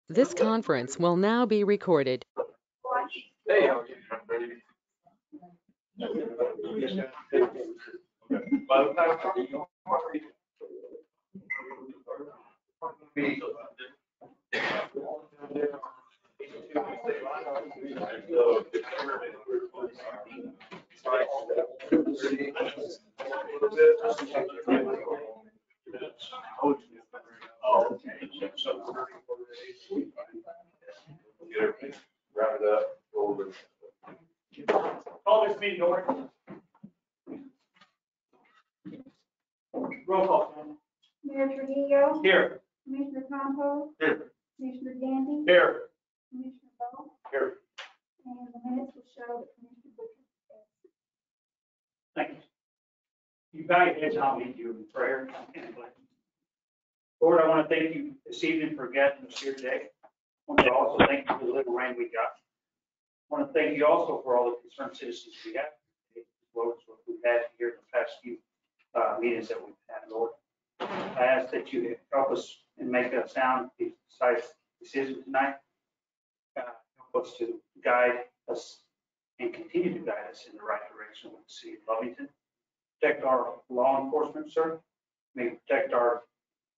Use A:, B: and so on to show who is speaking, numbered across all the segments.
A: This conference will now be recorded.
B: Hey, how are you? By the time wrap it up, go over.
C: Call this meeting to order. Roll call.
D: Mayor Trujillo,
C: Here.
D: Commissioner Compost,
B: Here.
D: Commissioner Gandy,
C: Here.
D: Commissioner Bowe,
B: Here.
D: and the minutes will show that Commissioner Butcher is
C: Thank you. You bow your heads, I'll lead you in prayer. Lord, I want to thank you this evening for gathering us here today. I want to also thank you for the little rain we got. I want to thank you also for all the concerned citizens we have, as well as what we've had here in the past few meetings that we've had, Lord. I ask that you help us and make a sound, decisive decision tonight. Help us to guide us and continue to guide us in the right direction with the city of Lovington. Protect our law enforcement, sir. May protect our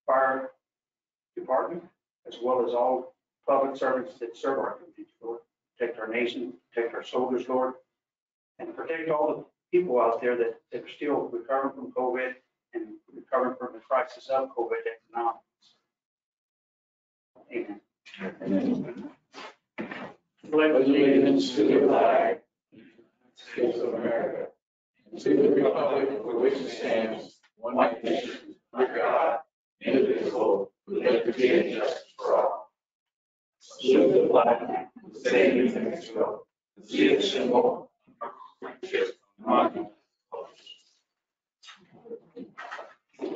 C: fire department, as well as all public servants that serve our community, Lord. Protect our nation, protect our soldiers, Lord, and protect all the people out there that are still recovering from COVID and recovering from the crisis of COVID economics. Amen.
E: Amen.
C: Pledge
E: Pledge allegiance to the flag, States of America, and to the republic for which it stands, one nation, under God, indivisible, with liberty and justice for all. Salute the flag, the state of Mexico, see the symbol, of friendship, monument.
B: Thank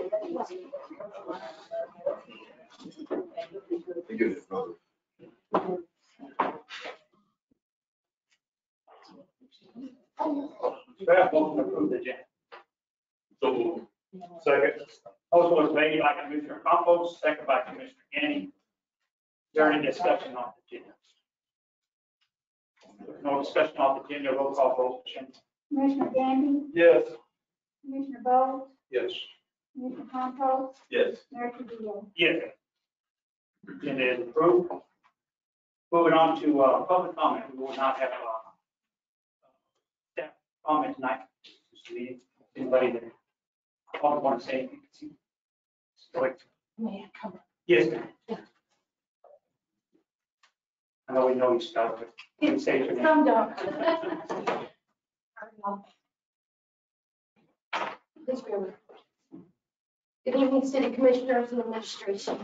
B: you, brother.
C: Draft motion to approve the agenda.
B: So,
C: Second. Motion was made by Commissioner Compost, second by Commissioner Gandy. Is there any discussion on the agenda? There's no discussion on the agenda, roll call vote, Shannon.
D: Commissioner Gandy,
B: yes.
D: Commissioner Bowe,
B: Yes.
D: Commissioner Compost,
B: Yes.
D: Mayor Trujillo.
C: Yes. Agenda is approved. Moving on to public comment, we will not have staff comment tonight. This meeting. Anybody that want to say anything? Go ahead.
F: May I come?
C: Yes, ma'am. I know we know each other, but you can say your name.
F: Come down. Please bear with me. Good evening, city commissioners and administration.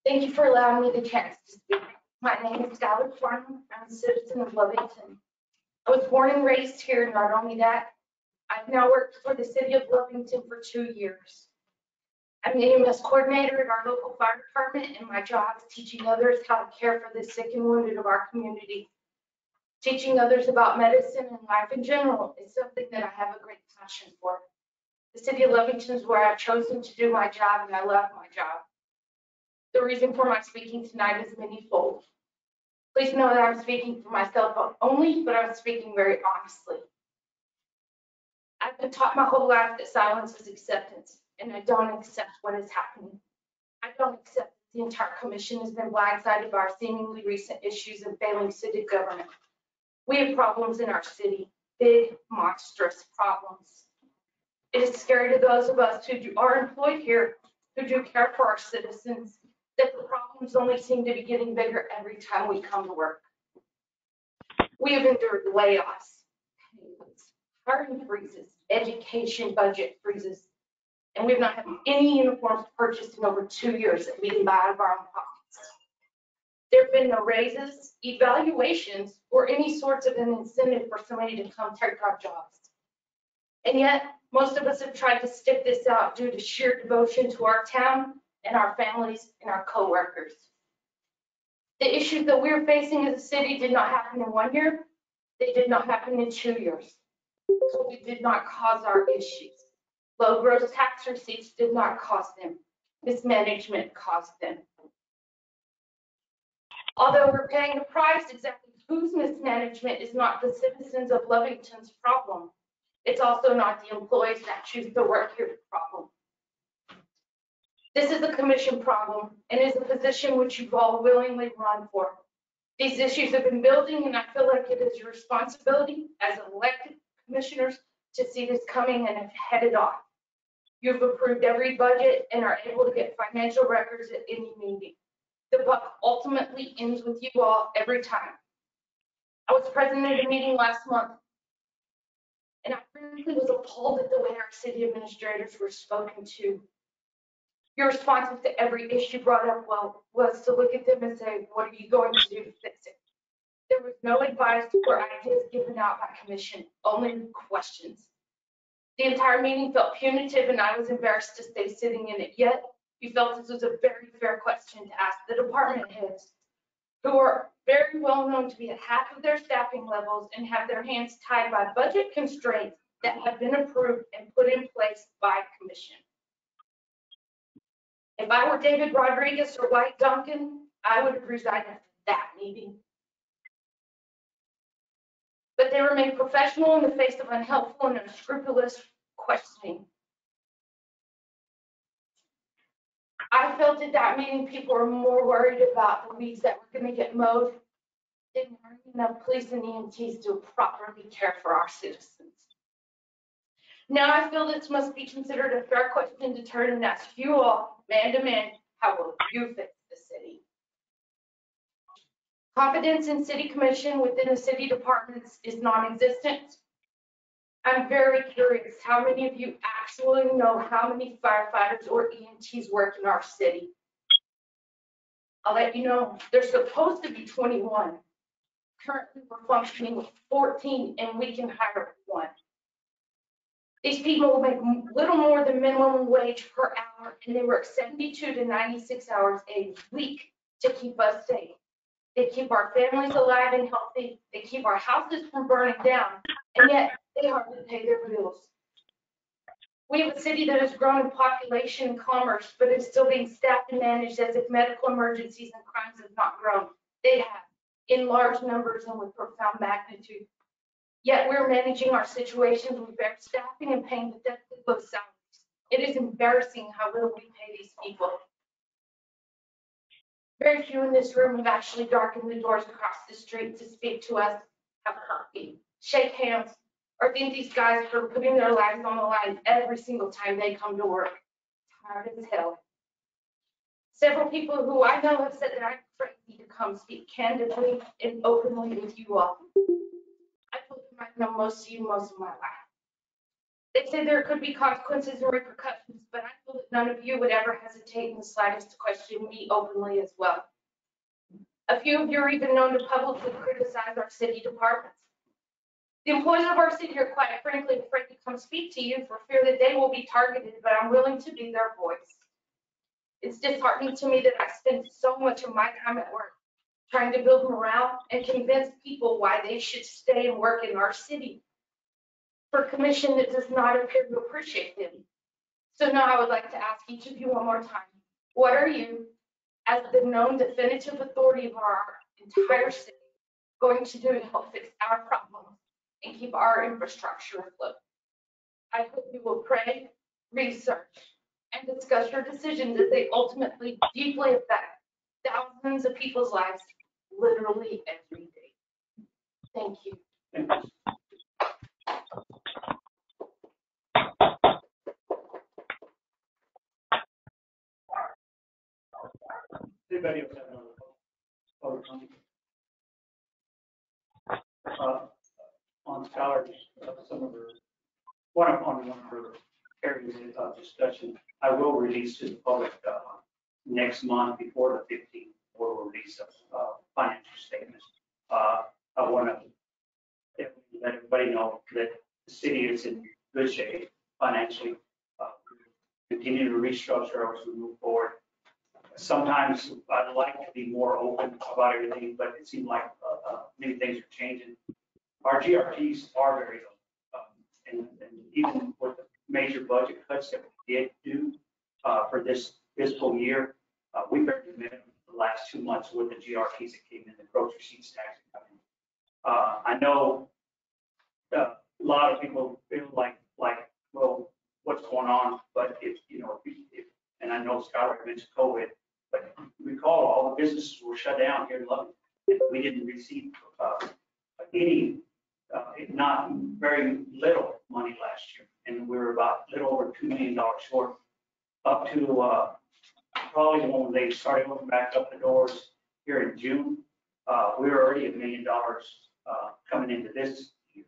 F: Thank you for allowing me the chance to speak. My name is Skylar Farnham. I'm a citizen of Lovington. I was born and raised here, and not only that, I've now worked for the city of Lovington for 2 years. I'm the EMS coordinator at our local fire department, and my job is teaching others how to care for the sick and wounded of our community. Teaching others about medicine and life in general is something that I have a great passion for. The city of Lovington is where I've chosen to do my job, and I love my job. The reason for my speaking tonight is manyfold. Please know that I'm speaking for myself only, but I'm speaking very honestly. I've been taught my whole life that silence is acceptance, and I don't accept what is happening. I don't accept that the entire commission has been blindsided by our seemingly recent issues of failing city government. We have problems in our city, big, monstrous problems. It is scary to those of us who are employed here, who do care for our citizens, that the problems only seem to be getting bigger every time we come to work. We have endured layoffs, hiring freezes, education budget freezes, and we've not had any uniforms purchased in over 2 years that we can buy out of our own pockets. There have been no raises, evaluations, or any sorts of an incentive for somebody to come take our jobs. And yet, most of us have tried to stick this out due to sheer devotion to our town and our families and our coworkers. The issues that we're facing as a city did not happen in 1 year. They did not happen in 2 years. COVID did not cause our issues. Low gross tax receipts did not cause them. Mismanagement caused them. Although we're paying the price, exactly whose mismanagement is not the citizens of Lovington's problem. It's also not the employees that choose to work here's problem. This is a commission problem and is a position which you've all willingly run for. These issues have been building, and I feel like it is your responsibility as elected commissioners to see this coming and have headed off. You've approved every budget and are able to get financial records at any meeting. The buck ultimately ends with you all every time. I was present at a meeting last month, and I frankly was appalled at the way our city administrators were spoken to. Your responses to every issue brought up was to look at them and say, what are you going to do to fix it? There was no advice or ideas given out by commission, only questions. The entire meeting felt punitive, and I was embarrassed to stay sitting in it. Yet, you felt this was a very fair question to ask the department heads, who are very well known to be at half of their staffing levels and have their hands tied by budget constraints that have been approved and put in place by commission. If I were David Rodriguez or White Duncan, I would have resigned after that meeting. But they remain professional in the face of unhelpful and unscrupulous questioning. I felt at that meeting people were more worried about the weeds that were going to get mowed than hiring enough police and EMTs to properly care for our citizens. Now I feel this must be considered a fair question to turn and ask you all, man to man, how will you fix the city? Confidence in city commission within the city departments is non-existent. I'm very curious how many of you actually know how many firefighters or EMTs work in our city. I'll let you know, there's supposed to be 21. Currently, we're functioning with 14, and we can hire 1. These people make little more than minimum wage per hour, and they work 72 to 96 hours a week to keep us safe. They keep our families alive and healthy. They keep our houses from burning down, and yet they hardly pay their bills. We have a city that has grown in population and commerce, but is still being staffed and managed as if medical emergencies and crimes have not grown. They have, in large numbers and with profound magnitude. Yet we're managing our situations with bare staffing and paying pathetically low salaries. It is embarrassing how little we pay these people. Very few in this room have actually darkened the doors across the street to speak to us, have a coffee, shake hands, or thank these guys for putting their lives on the line every single time they come to work. Tired as hell. Several people who I know have said that I'm crazy to come speak candidly and openly with you all. I told them I've known most of you most of my life. They say there could be consequences and repercussions, but I feel that none of you would ever hesitate in the slightest to question me openly as well. A few of you are even known to publicly criticize our city departments. The employees of our city are quite frankly afraid to come speak to you for fear that they will be targeted, but I'm willing to be their voice. It's disheartening to me that I spend so much of my time at work trying to build morale and convince people why they should stay and work in our city for a commission that does not appear to appreciate them. So now I would like to ask each of you one more time, what are you, as the known definitive authority of our entire city, going to do to help fix our problems and keep our infrastructure afloat? I hope you will pray, research, and discuss your decisions as they ultimately deeply affect thousands of people's lives literally every day. Thank you.
C: Anybody else have another public comment? On Skylar, some of her, one of her areas of discussion, I will release to the public next month before the 15th, we'll release a financial statement. I want to let everybody know that the city is in good shape financially. Continue to restructure as we move forward. Sometimes I'd like to be more open about everything, but it seems like many things are changing. Our GRPs are very low, and even with the major budget cuts that we did do for this fiscal year, we barely met the last 2 months with the GRTs that came in, the grocery receipts tax that come in. I know a lot of people feel like, well, what's going on? But if, and I know Skylar mentioned COVID, but recall all the businesses were shut down here in Lubbock. We didn't receive any, if not very little money last year. And we were about a little over $2 million short up to probably when they started opening back up the doors here in June. We were already $1 million coming into this year.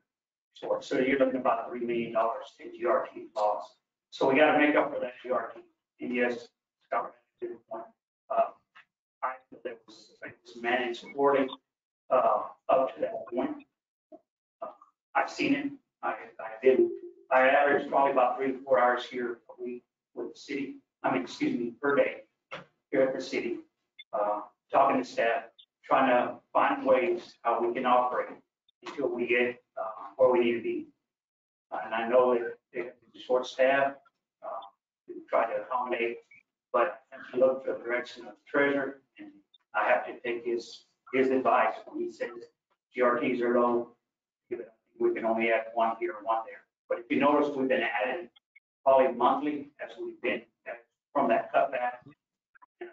C: So you're looking about $3 million in GRT loss. So we got to make up for that GRT. And yes, Scott did a point. I feel it was managed poorly up to that point. I've seen it. I average probably about 3 to 4 hours here a week with the city. Per day here at the city, talking to staff, trying to find ways how we can operate until we get where we need to be. And I know that they're short staff, we try to accommodate, but I have to look for the direction of the treasurer, and I have to take his advice when he says GRTs are low. We can only add 1 here and 1 there. But if you notice, we've been adding probably monthly as we've been from that cutback. And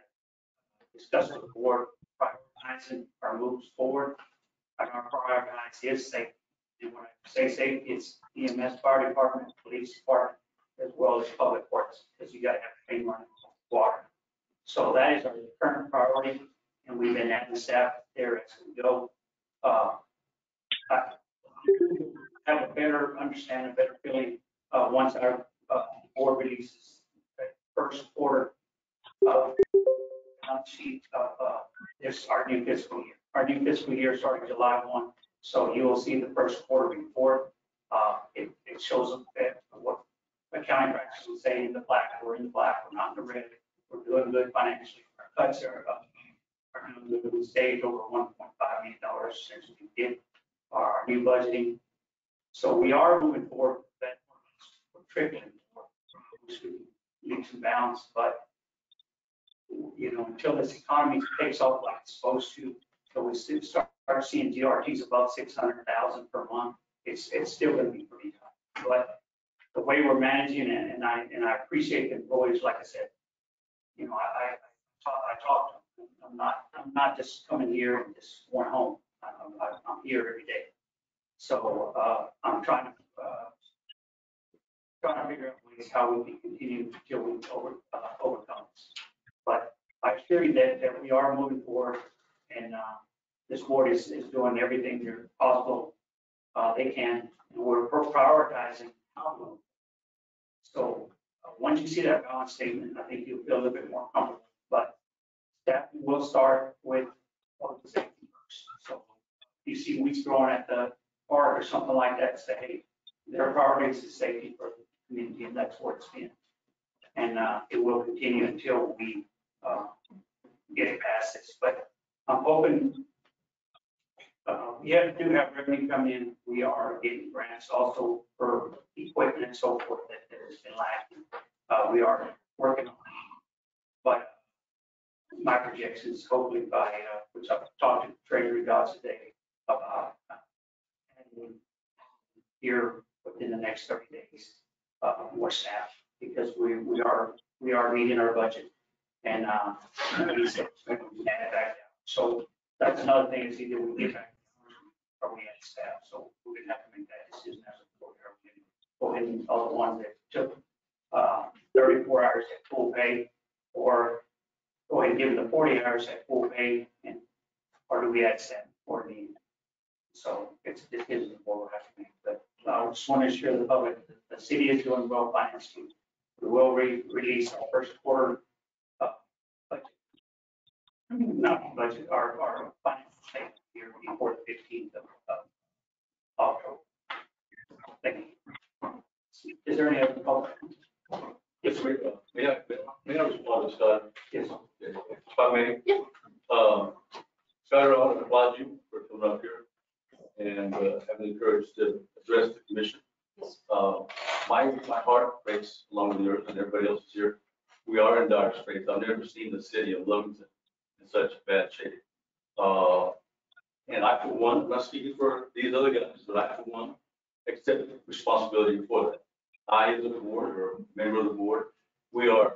C: discussed with the board, prioritizing our moves forward. And our prioritize is safety. And when I say safety, it's EMS, fire department, police department, as well as public works, because you got to have clean running water. So that is our current priority, and we've been adding staff there as we go. I have a better understanding, a better feeling once our board releases the first quarter sheet of this our new fiscal year. Our new fiscal year starting July 1, so you will see the first quarter report. It shows what accounting practices say in the black. We're in the black. We're not in the red. We're doing good financially. Our cuts are doing good. We saved over $1.5 million since we did our new budgeting. So we are moving forward. That we're trickling leaps and bounds, but until this economy takes off like it's supposed to, until we start seeing GRTs above 600,000 per month, it's still going to be pretty tough. But the way we're managing it, and I appreciate the employees, like I said, I talk to them. I'm not just coming here and just going home. I'm here every day. So I'm trying to figure out ways how we can continue till we overcome this. But I assure you that we are moving forward, and this board is doing everything possible they can, and we're prioritizing how we move. So once you see that balance statement, I think you'll feel a little bit more comfortable. But that will start with public safety first. So if you see weeds growing at the park or something like that, say, hey, their priority is safety for the community, and that's where it's been. And it will continue until we get it past this. But I'm hoping we do have revenue come in. We are getting grants also for equipment and so forth that has been lacking. We are working on it. But my projections, hopefully by, which I've talked to Treasury gods today about, here within the next 30 days, more staff, because we are meeting our budget, and he said we can add it back down. So that's another thing, is either we get back or we add staff. So we're gonna have to make that decision as a board. Go ahead and all the ones that took 34 hours at full pay, or go ahead and give them the 40 hours at full pay, or do we add staff or need? So it's a decision the board will have to make. But I just want to assure the public that the city is doing well financially. We will release our first quarter budget. Not budget, our financial statement here before the 15th of October. Thank you. Is there any other public?
B: Yes, may I respond to Scott?
C: Yes.
B: If I may?
F: Yeah.
B: Scott, I want to applaud you for coming up here and having the courage to address the commission. My heart breaks along with yours and everybody else is here. We are in dire straits. I've never seen the city of Lovington in such bad shape. And I, for one, I'm not speaking for these other guys, but I, for one, accept responsibility for that. I, as a board or member of the board, we are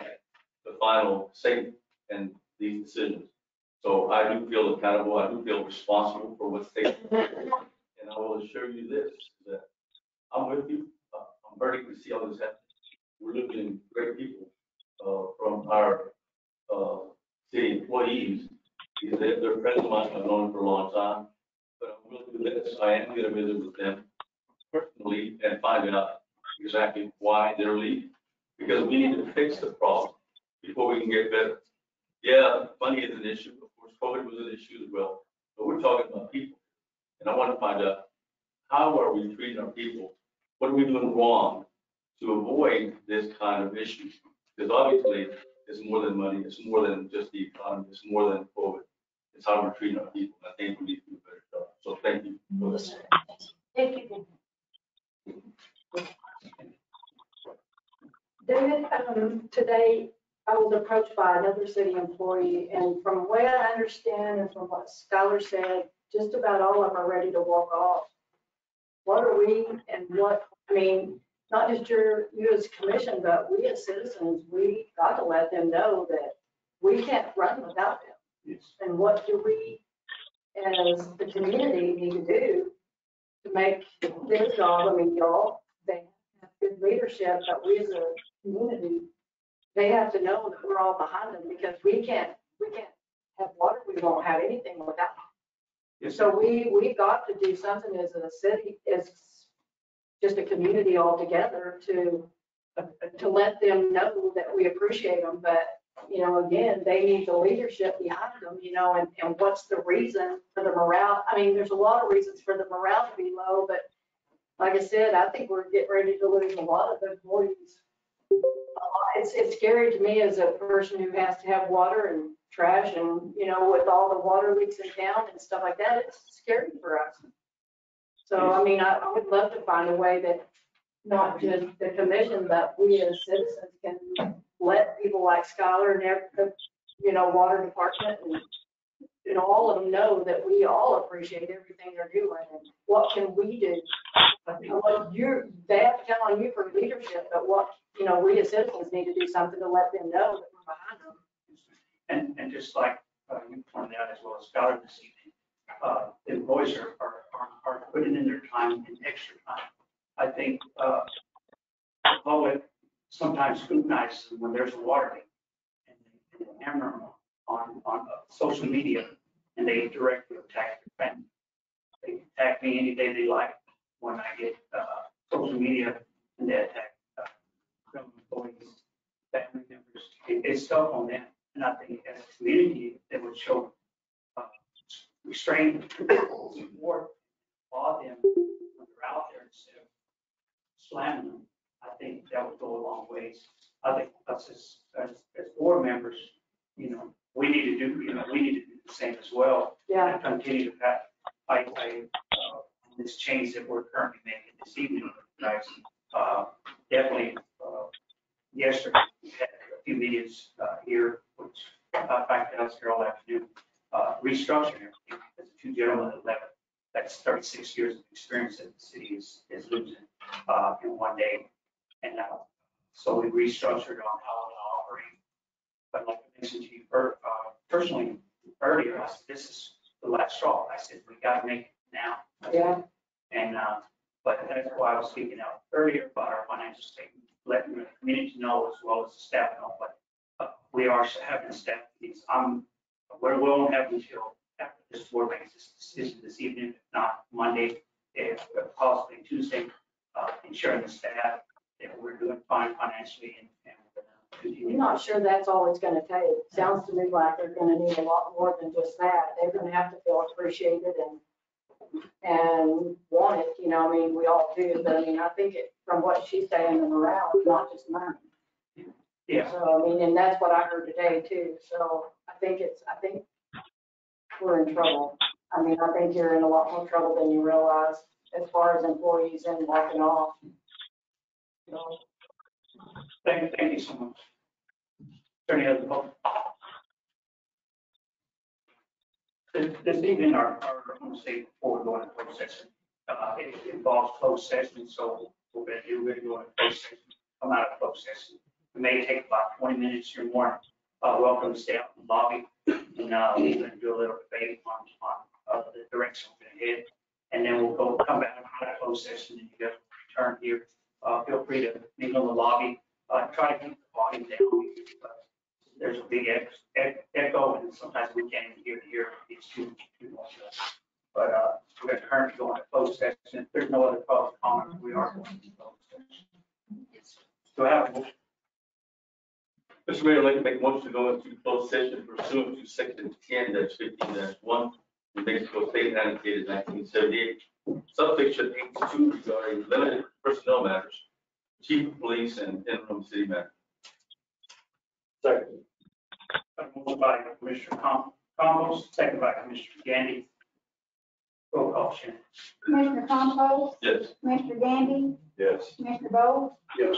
B: the final say in these decisions. So I do feel accountable. I do feel responsible for what's taken. And I will assure you this, that I'm with you. I'm hurting to see all this happen. We're losing great people from our city employees. They're friends of mine. I've known them for a long time. But I'm willing to do this. I am going to visit with them personally and find out exactly why they're leaving. Because we need to fix the problem before we can get better. Yeah, money is an issue. Of course, COVID was an issue as well. But we're talking about people. And I want to find out, how are we treating our people? What are we doing wrong to avoid this kind of issue? Because obviously, it's more than money. It's more than just the economy. It's more than COVID. It's how we're treating our people. I think we need to do a better job. So thank you for listening.
F: Thank you.
G: David, today I was approached by another city employee, and from what I understand and from what Skylar said, just about all of them are ready to walk off. What are we and what, I mean, not just you as commission, but we as citizens, we got to let them know that we can't run without them.
C: Yes.
G: And what do we, as the community, need to do to make their job, I mean, y'all, they have good leadership, but we as a community, they have to know that we're all behind them, because we can't have water, we won't have anything without them.
C: Yes.
G: So we've got to do something as a city, as just a community altogether to let them know that we appreciate them. But, you know, again, they need the leadership behind them, you know, and what's the reason for the morale? I mean, there's a lot of reasons for the morale to be low, but like I said, I think we're getting ready to lose a lot of employees. It's scary to me as a person who has to have water and trash and, you know, with all the water leaks in town and stuff like that, it's scary for us. So, I mean, I would love to find a way that not just the commission, but we as citizens can let people like Skylar and the, you know, water department and, you know, all of them know that we all appreciate everything they're doing. And what can we do? Well, they have to count on you for leadership, but what, you know, we as citizens need to do something to let them know that we're behind them.
C: And just like you pointed out as well as Skylar this evening, employees are putting in their time and extra time. I think the public sometimes scrutinizes them when there's a water leak, and they hammer them on social media, and they directly attack their friend. They attack me any day they like when I get social media, and they attack employees, family members. It's tough on them. And I think as a community, they would show restraint, support, applaud them when they're out there instead of slamming them. I think that would go a long ways. I think us as board members, you know, we need to do the same as well.
G: Yeah.
C: And continue to fight this change that we're currently making this evening, guys. Definitely, yesterday we had a few meetings here, which in fact I was here all afternoon, restructuring everything. There's two gentlemen that left. That's 36 years of experience that the city is losing in one day. And so we restructured on how to operate. But like I mentioned to you personally earlier, I said, this is the last straw. I said, we got to make it now.
G: Yeah.
C: And, but that's why I was speaking out earlier about our financial statement, letting the community know as well as the staff know. But we are having staff meetings. We won't have until after this board makes this decision this evening, if not Monday, if possibly Tuesday, ensuring the staff that we're doing fine financially and
G: I'm not sure that's all it's going to take. Sounds to me like they're going to need a lot more than just that. They're going to have to feel appreciated and wanted, you know, I mean, we all do, but I mean, I think from what she's saying, the morale is not just money.
C: Yeah.
G: So, I mean, and that's what I heard today too. So I think we're in trouble. I mean, I think you're in a lot more trouble than you realize as far as employees and walking off. So,
C: Thank you so much. Is there any other public? This evening, I want to say before we go into closed session, it involves closed session, so we're going to go into closed session, come out of closed session. It may take about 20 minutes or more. Welcome to stay out in the lobby, and we're going to do a little debate on the direction we're going to head. And then we'll come back out of closed session, and you guys will return here. Feel free to meet on the lobby. Try to keep the volume down. There's a big echo, and sometimes we can't even hear it's too much. But we're going to currently go into closed session. If there's no other public comment, we are going to closed session. Do I have a motion?
B: Mr. Mayor, I'd like to make a motion to go into closed session pursuant to section 10-15-1, New Mexico State annotated 1978, subsection H2 regarding limited personnel matters, chief of police and interim city manager.
E: Second.
C: Motion by Commissioner Campos, second by Commissioner Gandy. Roll call, Shannon.
D: Commissioner Compost,
B: Yes.
D: Commissioner Gandy,
E: Yes.
D: Commissioner Bowe,
E: Yes.